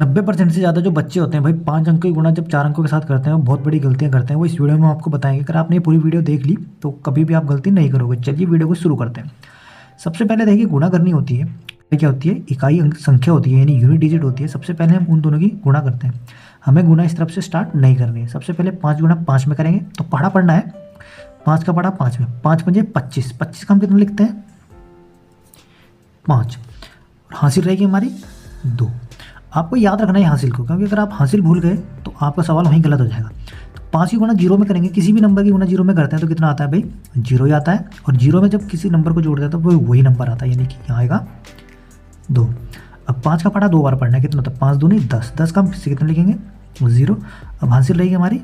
90% से ज़्यादा जो बच्चे होते हैं भाई 5 अंक की गुणा जब 4 अंकों के साथ करते हैं वो बहुत बड़ी गलतियाँ करते हैं। वो इस वीडियो में आपको बताएंगे। अगर आपने ये पूरी वीडियो देख ली तो कभी भी आप गलती नहीं करोगे। चलिए वीडियो को शुरू करते हैं। सबसे पहले देखिए गुणा करनी होती है, क्या होती है, इकाई अंक संख्या होती है यानी यूनिट डिजिट होती है। सबसे पहले हम उन दोनों की गुणा करते हैं। हमें गुणा इस तरफ से स्टार्ट नहीं करनी है। सबसे पहले 5 गुणा 5 में करेंगे तो पढ़ा पढ़ना है। 5 का पढ़ा 5 में, 5 पंजे 25, 25 का हम कितना लिखते हैं 5। और हासिल रहेगी हमारी 2। आपको याद रखना है हासिल को, क्योंकि अगर आप हासिल भूल गए तो आपका सवाल वहीं गलत हो जाएगा। तो 5 की गुणा 0 में करेंगे। किसी भी नंबर की गुणा 0 में करते हैं तो कितना आता है भाई 0 ही आता है। और 0 में जब किसी नंबर को जोड़ते हैं तो वही नंबर आता है, यानी कि यहाँ आएगा 2। अब 5 का पढ़ा 2 बार पढ़ना है, कितना होता है 5 दूनी 10, 10 का हम किससे कितना लिखेंगे 0। अब हासिल रहेगी हमारी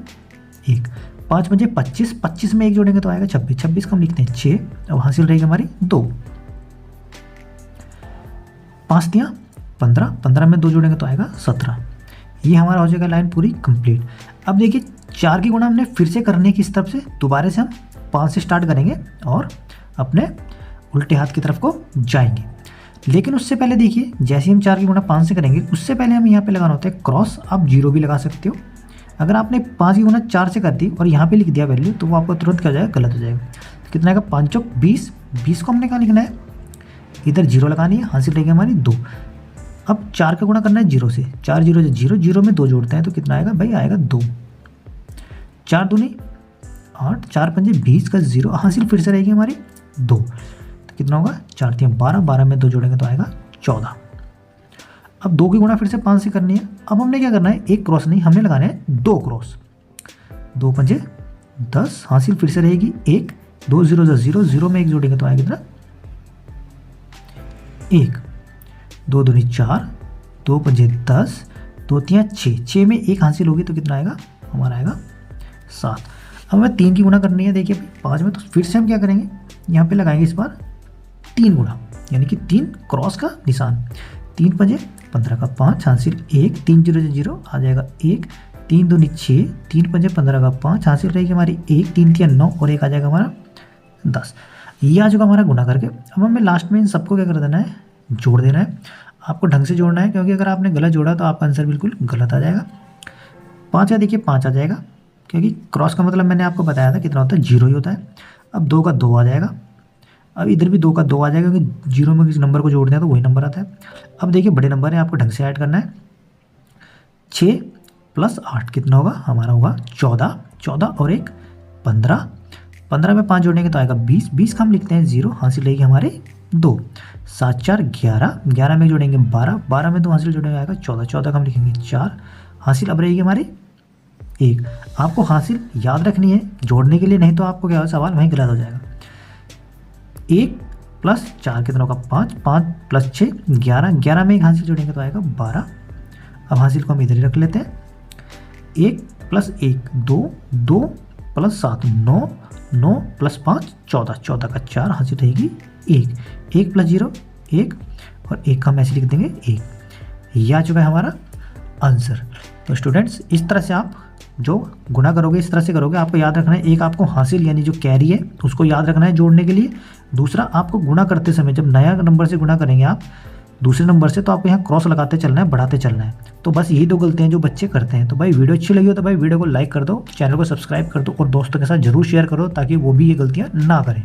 1। 5 बजे 25, 25 में 1 जोड़ेंगे तो आएगा 26, 26 का हम लिखते हैं 6। अब हासिल रहेगी हमारी 2। 5 दिया 15, 15 में 2 जोड़ेंगे तो आएगा 17। ये हमारा हो जाएगा लाइन पूरी कंप्लीट। अब देखिए 4 की गुणा हमने फिर से करने की इस तरफ से, दोबारा से हम 5 से स्टार्ट करेंगे और अपने उल्टे हाथ की तरफ को जाएंगे। लेकिन उससे पहले देखिए जैसे हम 4 की गुणा 5 से करेंगे उससे पहले हमें यहाँ पे लगाना होता है क्रॉस। आप 0 भी लगा सकते हो। अगर आपने 5 की गुणा 4 से कर दी और यहाँ पे लिख दिया वैल्यू तो वो आपको तुरंत क्या हो जाएगा गलत हो जाएगा। तो कितना आएगा 5 चौक 20, 20 को हमने कहाँ लिखना है, इधर 0 लगानी है। हासिल रहेगी हमारी 2। अब 4 का गुणा करना है 0 से, 4 0 से 0, 0 में 2 जोड़ते हैं तो कितना आएगा भाई आएगा 2। 4 दूनी 8, 4 पंजे 20 का 0, हासिल फिर से रहेगी हमारी 2। तो कितना होगा 4 3 12, 12 में 2 जोड़ेंगे तो आएगा 14। अब 2 की गुणा फिर से 5 से करनी है। अब हमने क्या करना है, एक क्रॉस नहीं, हमने लगाने हैं 2 क्रॉस। 2 पंजे 10, हासिल फिर से रहेगी 1, 2 0 0, 0 में 1 जोड़ेंगे तो आएगा कितना 1। 2 दूनी 4, 2 पंजे 10, 2 3 6, 6 में 1 हासिल होगी तो कितना आएगा हमारा आएगा 7। अब हमें 3 की गुणा करनी है। देखिए 5 में तो फिर से हम क्या करेंगे, यहाँ पे लगाएंगे इस बार 3 गुणा, यानी कि 3 क्रॉस का निशान। 3 पंजे 15 का 5, हासिल 1, 3 0 0 आ जाएगा 1, 3 दूनी 6, 3 पंजे 15 का 5, हासिल रहेगी हमारी 1, 3 3 9 और 1 आ जाएगा हमारा 10। ये आ चुका हमारा गुणा करके। अब हमें लास्ट में इन सबको क्या कर देना है, जोड़ देना है। आपको ढंग से जोड़ना है, क्योंकि अगर आपने गलत जोड़ा तो आपका आंसर बिल्कुल गलत आ जाएगा। 5 का देखिए 5 आ जाएगा, क्योंकि क्रॉस का मतलब मैंने आपको बताया था कितना होता है 0 ही होता है। अब 2 का 2 आ जाएगा। अब इधर भी 2 का 2 आ जाएगा, क्योंकि 0 में किसी नंबर को जोड़ते हैं तो वही नंबर आता है। अब देखिए बड़े नंबर है, आपको ढंग से ऐड करना है। 6 + 8 कितना होगा हमारा होगा 14, 14 और 1 15, 15 में 5 जोड़ेंगे तो आएगा 20, 20 का हम लिखते हैं 0, हासिल रहेगी हमारे 2। 7 4 11, 11 में जोड़ेंगे 12, 12 में 2 हासिल जोड़ेंगे आएगा 14, 14 का हम लिखेंगे 4, हासिल अब रहेगी हमारी 1। आपको हासिल याद रखनी है जोड़ने के लिए, नहीं तो आपको क्या होगा सवाल वहीं गलत हो जाएगा। 1 + 4 कितना होगा 5, 5 + 6 11, 11 में 1 हासिल जोड़ेंगे तो आएगा 12। अब हासिल को हम इधर ही रख लेते हैं। 1 + 1 2, 2 + 7 9, 9 + 5 14, 14 का 4, हासिल रहेगी 1, 1 + 0 1 और 1 का हम ऐसे लिख देंगे 1। ये आ चुका है हमारा आंसर। तो स्टूडेंट्स इस तरह से आप जो गुणा करोगे इस तरह से करोगे। आपको याद रखना है, एक आपको हासिल यानी जो कैरी है उसको याद रखना है जोड़ने के लिए। दूसरा आपको गुणा करते समय जब नया नंबर से गुणा करेंगे आप दूसरे नंबर से, तो आपको यहाँ क्रॉस लगाते चलना है, बढ़ाते चलना है। तो बस यही 2 गलतियाँ जो बच्चे करते हैं। तो भाई वीडियो अच्छी लगी हो तो भाई वीडियो को लाइक कर दो, चैनल को सब्सक्राइब कर दो और दोस्तों के साथ जरूर शेयर करो, ताकि वो भी ये गलतियाँ ना करें।